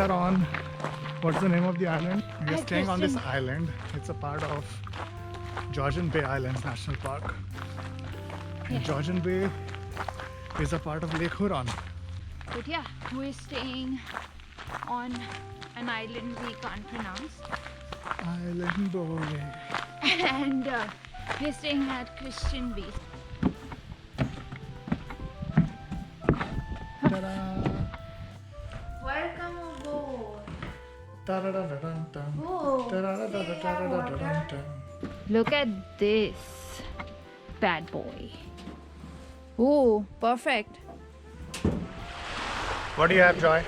are on, what's the name of the island? We are At staying on this Christian. island. It's a part of Georgian Bay Islands National Park. And Yeah. Georgian Bay is a part of Lake Huron. But yeah, we're staying on an island we can't pronounce. Island boy. And we're staying at Christian Bay. Ta-da! Welcome aboard. Ta-da-da-da-dun-dun. Whoa. Ta-da-da-da-da-da-da-dun-dun. Look at this bad boy. Oh, perfect. What do you have, Joy?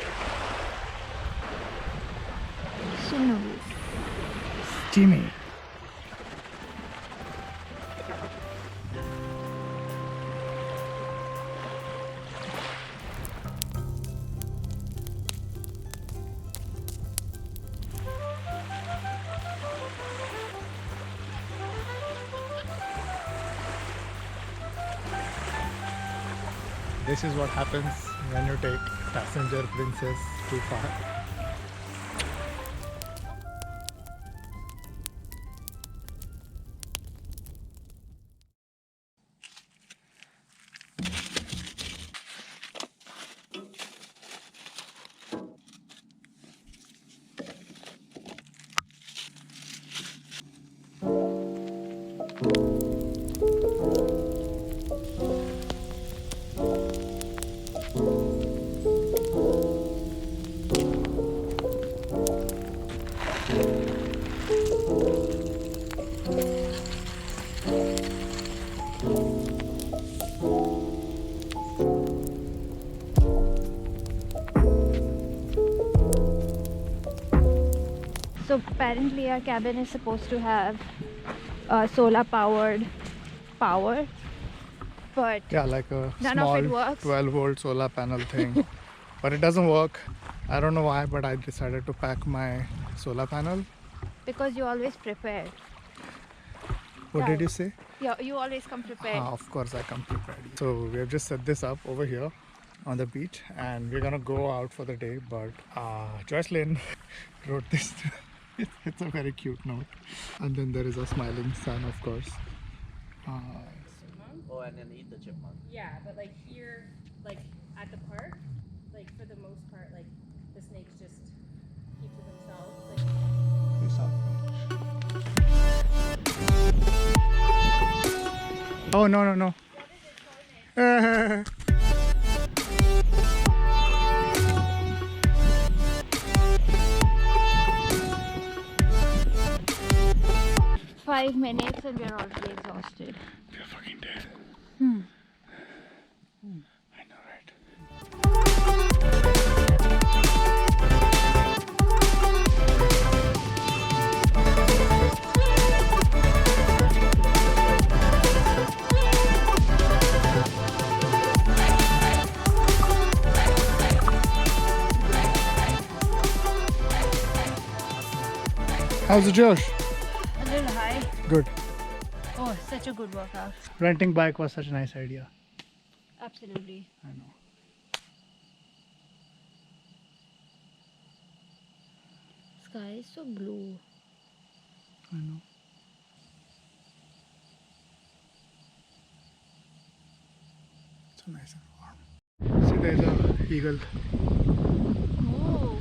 Soon. Steamy. This is what happens when you take passenger princess too far. So apparently our cabin is supposed to have solar powered power, but Yeah, like a None of small it works. 12-volt solar panel thing. But it doesn't work. I don't know why, but I decided to pack my solar panel. because you always prepared. What did you say? Yeah, you always come prepared. Of course, I come prepared. So we have just set this up over here on the beach, and we're gonna go out for the day. But Jocelyn wrote this. It's a very cute note. And then there is a smiling sun, of course. Oh, and then eat the chipmunk. Yeah, but like here, like at the park, like for the most part, like the snakes just keep to themselves. Like Oh, no, no, no. 5 minutes and we're already exhausted. We're fucking dead. I know, right? How's it, Josh? A little high. Good. Oh, such a good workout. Renting bike was such a nice idea. Absolutely. I know. Sky is so blue. I know. So nice and warm. See, there's a eagle. Oh.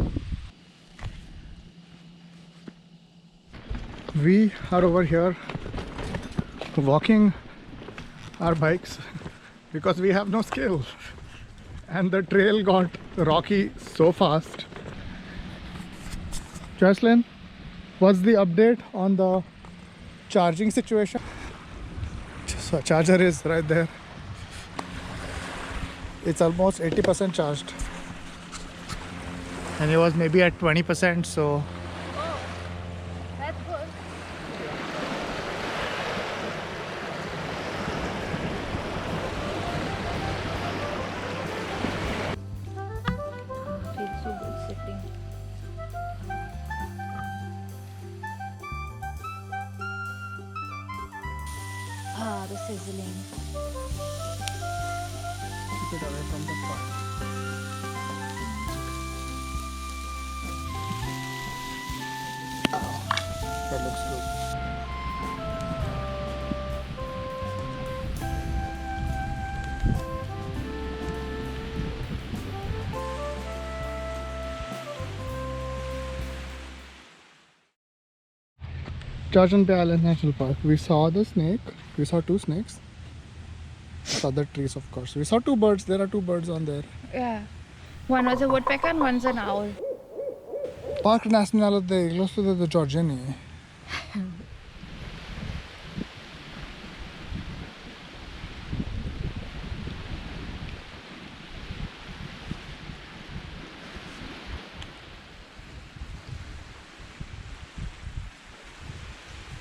We are over here walking our bikes because we have no skill, and the trail got rocky so fast. Jocelyn, what's the update on the charging situation? So charger is right there. It's almost 80% charged, and it was maybe at 20%, so That's good. Feels so good sitting. Ah, the sizzling. keep it away from the fire. That looks good. Georgian Island National Park. We saw the snake. We saw 2 snakes. Saw the trees, of course. We saw 2 birds. There are 2 birds on there. Yeah. One was a woodpecker and one's an owl. Park National of the Georgian.